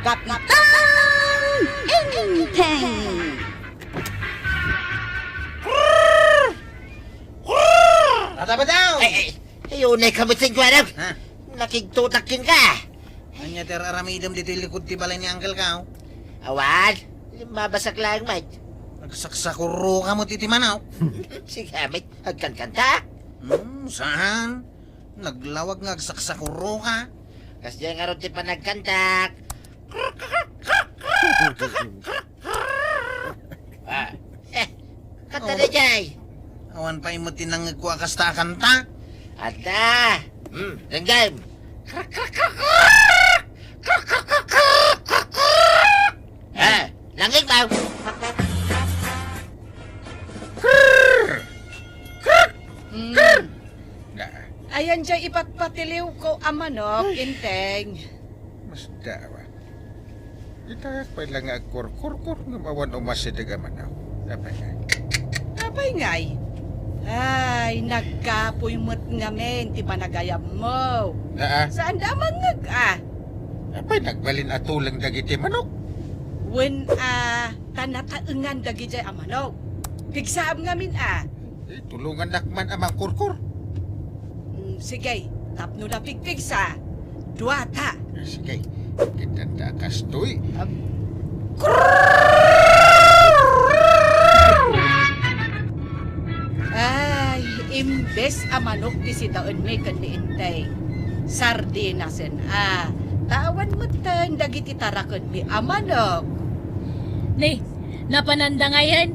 Kapitan Enteng! Ata ba daw? Yun ay kamuting ko, anak. Ha? Nakigtutakin ka. Anya ter aramidam dito likod ti balay ni Uncle Kao. Awan, mabasak lang, mate. Nagsaksakuro ka mo titi manaw. Sige, mate, agkan-kanta. Saan? Naglawag nga agsaksakuro ka. Kasi nga ron ti panagkantak. Kanta na jay. Awan pa imo tinangag ko akasta kanta. Ata. Langgam. Langig ba? Ayan dyan ipagpatiliw ko ang manok, Inteng. Mas dawa. Itayak pa lang agkur-kur-kur nga mawan umasidig ang manaw. Dapat nga. Abay ngay. Ay, nagkapoy mo't ngamen, ti panagayam mo. Saan damang Apay nagbalin atulang dagiti manok. When tanataengan dagi jay ang manok. Pigsaam ngamin Tulungan nakman amang kurkur. Sige, tapno na pigpigsa. Duata. Sige, kitanda kastoy. Ay, imbes ang manok di si taon may kaniintay. Sardinasen tawan mo tan dagiti tarakon mi amanok. Ni, napananda ngayon.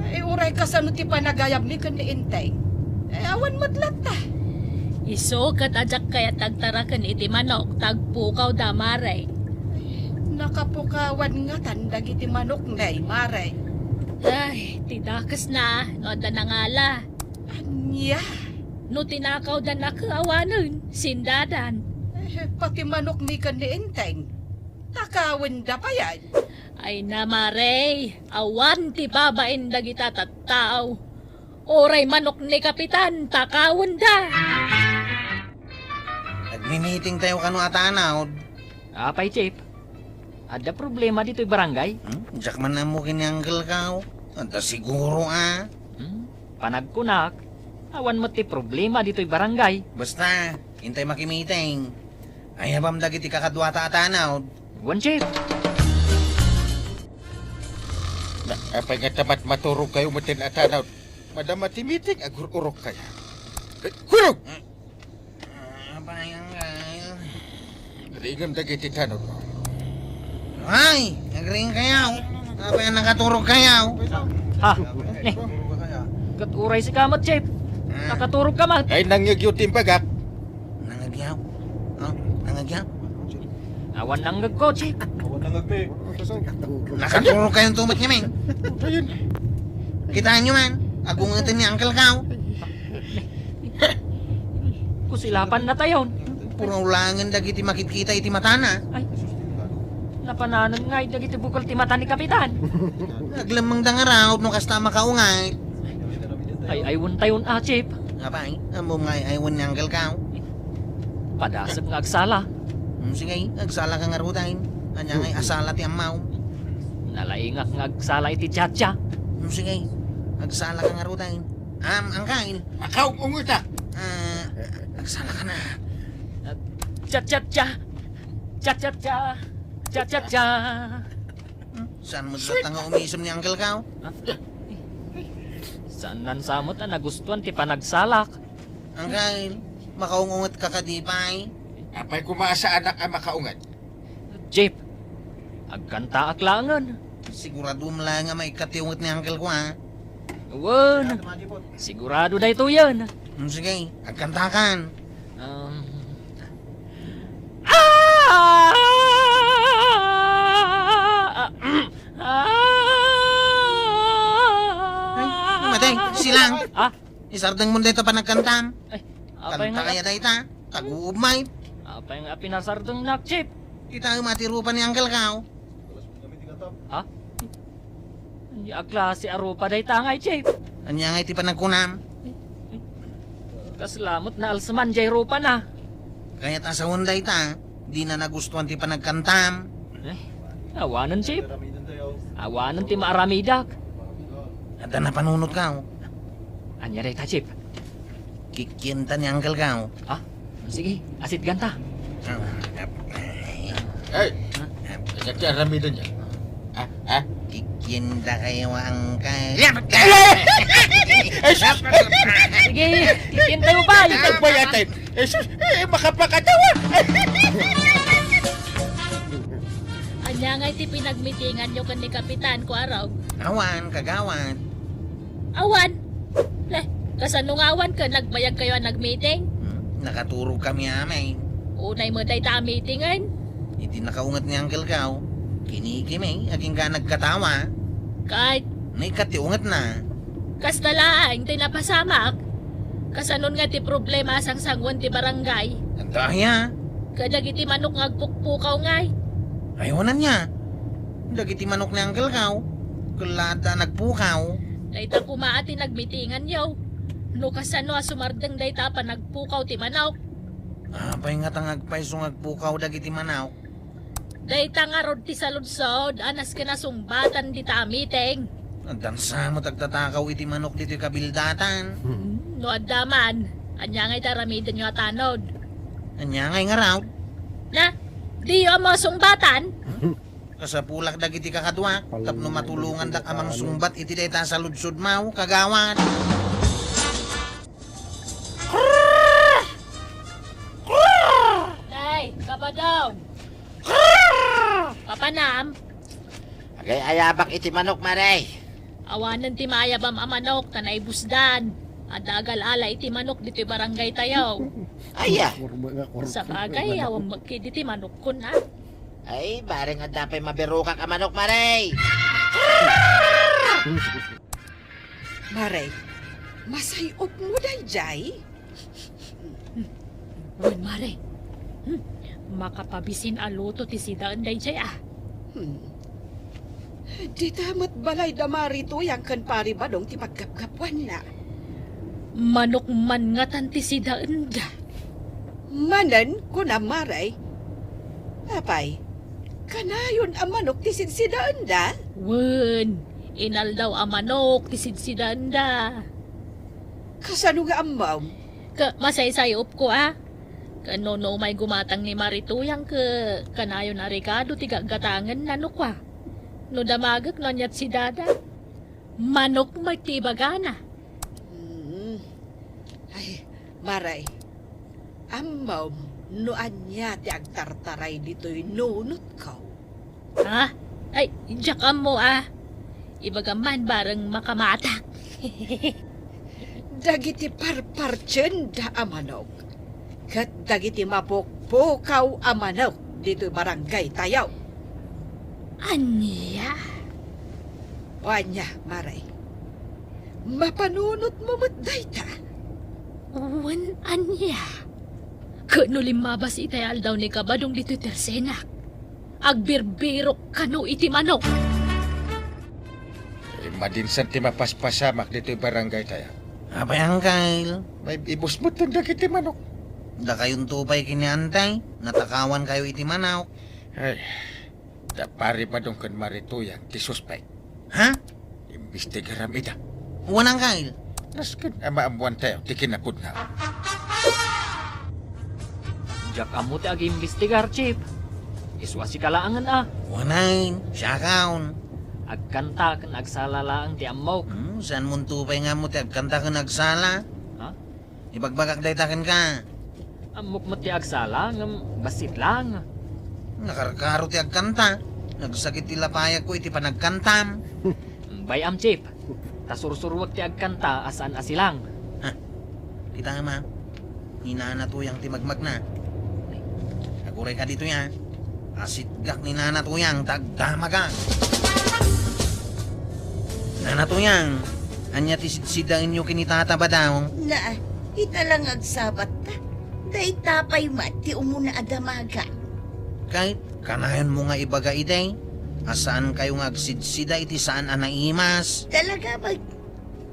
Ay, uray ka sa ti panagayam ni kaniintay. Ay, awan mo't lata. Iso kat ajak kaya tagtarakan iti manok, tagpukaw da maray. Nakapukawan nga tan dagiti manok ngay, maray. Ay, tidakas na, no da nangala. Anya, No tinakaw da nakaawanan, sindadan. pati manok ni kaniintay. Takawin da pa yan. Ay na maray, awan ti babain dagita tattao. Oray manok ni kapitan, takawin da. Nagmi-meeting tayo kanu atanaw. Apay, Chip. Ada problema dito'y barangay? Diyak man na mo kini Uncle Kao. Anta siguro Panagkunak. Awan mo ti problema dito'y barangay. Basta, hintay makimiting. Ay habam dagiti kakadwata atanaw. Wan, Chip. Apay nga tamat maturog kayo matin atanaw. Madam matimiting agur-urok kaya. Hurog! Abay, Uncle. Ringam dagiti tanong. Ay, nagring kayaw. Abay, nakaturog kayaw. Ha? Ni. Katuray si kamot, Chip. Nakaturog ka mat. Ay nangyagyo timpagak. Nangagyaw. Nangagyaw. Awan ang gagko, Chip. Nakaturog kayong tumot niya, men. Ayun. Kitaan nyo man. Agungatin ni Uncle Kao. Kusilapan na tayon. Puro ulangan dagiti makikita iti matana. Ay. Napananan nga dagiti bukal ti mata ni kapitan. Naglamang dangaraw no kasta makaungay. Ay aywan tayon Chip. Abay, amo nga aywan ni Uncle Kao. Padasag nga agsala. Sige, agsala ka nga rutain. Anya ngay asala ti amaw. Nalaingak nga agsala iti tiyatya. Sige, agsala ka nga rutain. Angkain. Akaw unguta. Agsala ka na. Tiyatya. Tiyatya. Tiyatya. Saan mo sa nga umisom ni Uncle Kao? Saan nansamot na nagustuhan ti panagsalak? Angkain, makaungungot ka kadipay. Apay kumaasa anak ang makaungat. Chip. Agkanta aklangan. Sigurado mo lang nga may katiungot ni Uncle ko, ha? Wan. Sigurado na ito yan. Sige, agkantakan. Matay, silang. Isardang mo dito pa nagkantam. Ay, apay Kanta nga. kaya dayta. Taguubmay. Apay nga pinasardong nak, Chip. Kita ang matirupan ni Uncle Kao. Hindi aklase arupa day tangay, Chip. Anya nga iti pa nagkunam. Kaslamot na alsaman jay rupa na. Kaya ta sa Honday ta, di na nagustuhan ti pa nagkantam. Awanan, Chip. Awanan ti maaramidak. At na panunod ka. Anya day ta, Chip. Kikinta ni Uncle ka. Ah, sige, asit ganta. Ay, kanyang aramidan niya. Kikinta kayo, Uncle. Ay, sus! Sige, kikintay mo ba? Nagbayatin! Eh, sus! Makapakatawa! Anya nga iti pinagmitingan nyo kan ni Kapitan ko araw. Awan, kagawan. Awan! Leh, kasano nga awan ka nagbayag kayo ang nagmeeting? Nakaturog kami amay. Unay mo day ta meetingan. Iti nakaungat ni Uncle ka. Kinikimay, aging ka nagkatawa. Kahit Naikatiungat na. kastalaang ti napasamak. Kasanon nga ti problema sang sangwan ti barangay. Ang dahya. Kadag iti manok ngagpukpukaw ngay. Ayawanan niya. Dagiti manok ni Uncle ka. Kulata nagpukaw. Dayta kumaati nagmeetingan yaw. No kasano asumardeng dayta pa nagpukaw ti manok. Apay nga tangagpay sungagpukaw dagiti manaw. Dayta nga rod ti saludsod anas ka nasumbatan di ta meeting. Dansa mo tagtatakaw iti manok dito kabildatan. No adaman, anya ngay taramidin nyo atanod. Anya ngay nga raw. Na, di yo mo sumbatan? Kasapulak dagiti kakadwa. Tapno matulungan dak amang sumbat iti dayta sa ludsod mau kagawan. Day, kabadaw. Papanam, Agay ayabak iti manok, Maray. awanan ti maayabam amanok tanay busdan. Adagal ala iti manok dito barangay tayaw. Aya. Sa bagay, awang magki diti manok ko na. Ay, bareng nga dapay mabiruka ka manok, Maray. Maray, masayop mo day, Jay. Wen mare. Makapabisin aluto ti sidaan day jay ah. Di tamat balay damari to yang kan pari badong ti pagkapkapwan na. Manok man nga tan ti sidaan da. Manan ko na maray. Apay, kanayon ang manok ti sidsidaan da. Wen, inal daw ang manok ti sidsidaan da. Kasano nga amaw? Masaysayop ko ah. Kano no may gumatang ni Marituyang kanayo na Ricardo ti gagatangan nano kwa. No damagak no nyat si dada. Manok may tibagana. Ay, maray. Amaw, no anya ti agtartaray dito'y nunot ko. Ha? Ay, jakam mo ah. Ibagaman bareng makamatak. Dagiti parparchen da amanok. Kat dagiti mapukpukaw amanok dito barangay tayaw. Anya? Wanya, maray. Mapanunot mo matday ta. Wan anya? Kano limabas itayal daw ni kabadong dito tersenak. Agbirbirok kano iti manok. Madinsan ti mapaspasamak dito yung barangay tayo. Apay, Uncle. May ibus mo tanda kiti manok. Da kayong tupay kiniantay. Natakawan kayo iti manaw. Ay, pari pa dong kan Marituyang ti suspect. Ha? Imbestigaram ita. Uwan, Uncle. Naskin amaamuan tayo, ti kinapod na. Jak amo ti agi imbestigar, Chip. Iswa si kalaangan ah. Uwanain. Siyakaon. Agkanta kan agsalalaang ti amaw. Saan mong tupay nga mo ti agkanta ka nagsala? Ha? Ibagbagak daytakan ka. Amok mo ti agsala ngam basit lang. Nakarkaro ti agkanta. Nagsakit ti lapaya ko iti panagkantam. Bayam, Chip. Tasursurwag ti agkanta asan asilang. Kita ma. Hinana tuyang ti magmag na. Aguray ka dito ya. Asitgak ni nana tuyang tagdamaga. Nana tuyang. Anya ti sidang inyo kinitata ba daw? Na, italang agsabat ta. Day tapay mati umuna adamaga. Kahit kanayon mo nga ibaga ite. Asaan kayo nga agsidsida iti saan anaimas? Talaga mag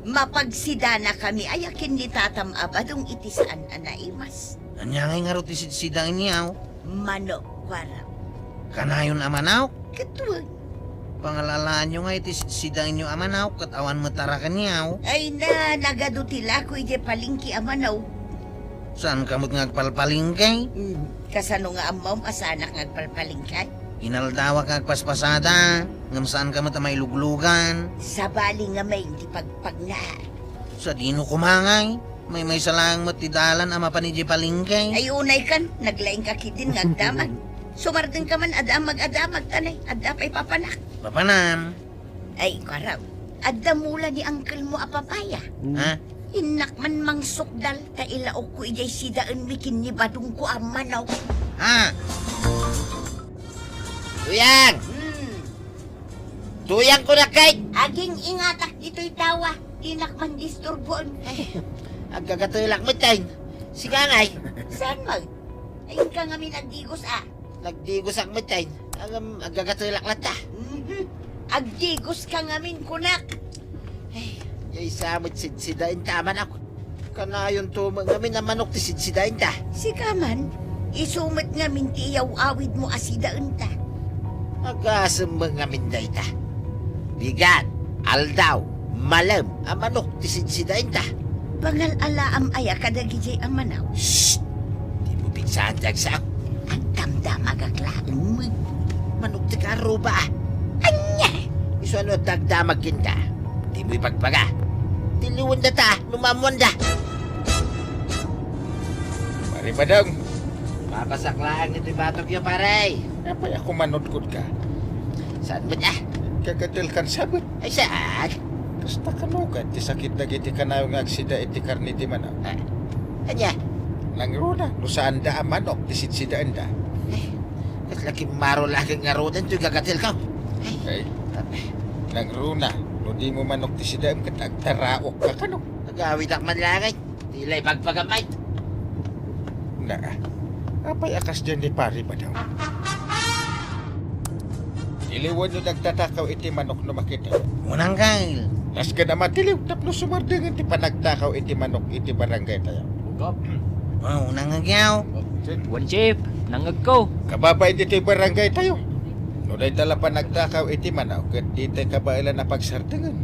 mapagsidana kami ayakin ni tatam abadong iti saan anaimas. Anya nga nga ro ti sidsidang inyaw. Manok kwara. Kanayon amanaw. Katuwag. Pangalalaan nyo nga iti sidang nyo amanaw kat awan matara kanyaw. Ay na, nagadutila ko iti palingki amanaw. Saan kamot ngagpalpalingkay? Kasano nga amaw asanak ngagpalpalingkay? Inaldawa kag paspasada. Ngam saan kamot may luglugan. Sa bali nga may hindi pagpag na. Sa dino kumangay. May salang matidalan ama pa ni di palingkay. Ay unay kan, naglaing kakidin ngagdamag. Sumardin ka man adamag tanay, adapay papanak. Papanam. Ay karaw, adamula ni uncle mo apapaya. Ha? Inak man mang sukdal, kailaok ko ijay sidaan mikin ni badong ko amanaw. Ha? Tuyang! Tuyang ko na kay! Aging ingatak dito'y tawa, inak man disturboon. Ang gagatulak mo tayo. Sigangay. Saan mag? Ayun ka nga minagdigos Nagdigos ang matay. Ang gagatulak lata. Agdigos ka nga min kunak. Yay samot sidsidain taman ako. Kanayon tumang ngamin na manok ti sidsidain ta. Sikaman, isumot nga min tiyaw awid mo asidaan ta. Agasambang ngamin day ta. Bigat, aldaw, malam, ang manok ti sidsidain ta. Bangal alaam aya kadagijay ang manaw. Shhh! Di mo pinsaan jag sa ako. Ang damdam agaklaan mo. Manok ti karo ba? Anya! Iso ano dagdamag kinta. Di mo ipagpaga. Tiliwan da ta, lumamuan da. Pare badang, Papasaklaan nito'y batok yung pare. apa ako manudkod ka? Saan mo niya? Kagatil kan sabot. Ay saan? Basta kanugan, ti sakit na giti kanayo nga agsida iti karni ti manaw. Anya? Nangruna, no saan da ang manok, ti sidsidaan da. Kas laki maro laki nga rodan to'y gagatil ka. Ay, nangruna, no di mo manok ti sidaan kat agtaraok ka kanok. Nagawid ak man langay. Tila'y pagpagamay. Na, apay akas dyan ni pari badang. Iliwan nyo nagtatakaw iti manok no makita. Unang kail. Las ka na matiliw, tapno sumardangan ti panagtakaw iti manok iti barangay tayo. Oh, unang ngagyaw. Wan Chip, nangag ko. Kababay dito barangay tayo. Nunay tala panagtakaw iti manaw, kat di tayo kabailan na pagsardangan.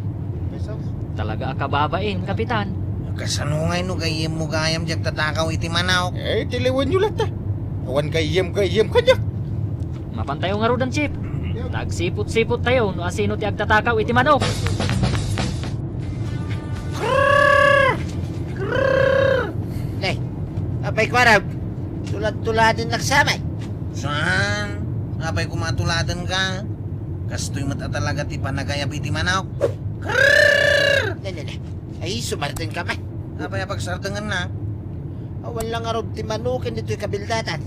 Talaga akababain, kapitan. Kasanungay no gayem mo gayam jak tatakaw iti manaw. Eh, tiliwan nyo lang ta. Awan gayem kanyak. Mapantayo nga rodan Chip. Nagsipot-sipot tayo no asino ti agtatakaw iti manok. Nay, apay kwarab. Tulad-tuladin nagsamay. Saan? Apay kumatuladan ka? Kastoy mata talaga ti panagayab iti manaw. Nay. Ay, sumartin ka man. Apay pagsardangan na. Awan lang nga ti manukin dito'y kabildatan.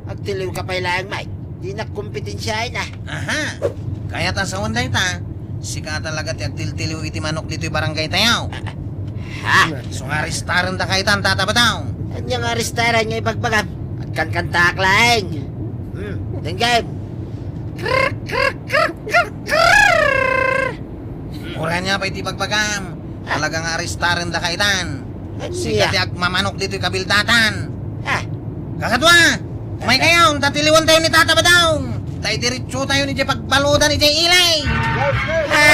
Agtiliw ka pa ilang may. Di na kompetensyahin na. Aha. Kaya ta sa wanday ta. Sika talaga ti agtiltiliw iti manok dito'y barangay tayaw. Ha? So nga ristaran ta kay tan tatabataw. Anya nga restaurant nga ibagbagam. At kankantak laing. Denggay. Mura niya pa iti pagpagam. Talagang aristaran da kay tan. Sika ti agmamanok dito'y kabildatan. Ha? Kakatwa! May kayaw, tatiliwan tayo ni Tata Badao. Tayo diretso tayo ni Jay pagbaludan ni Jay Ilay. Ha?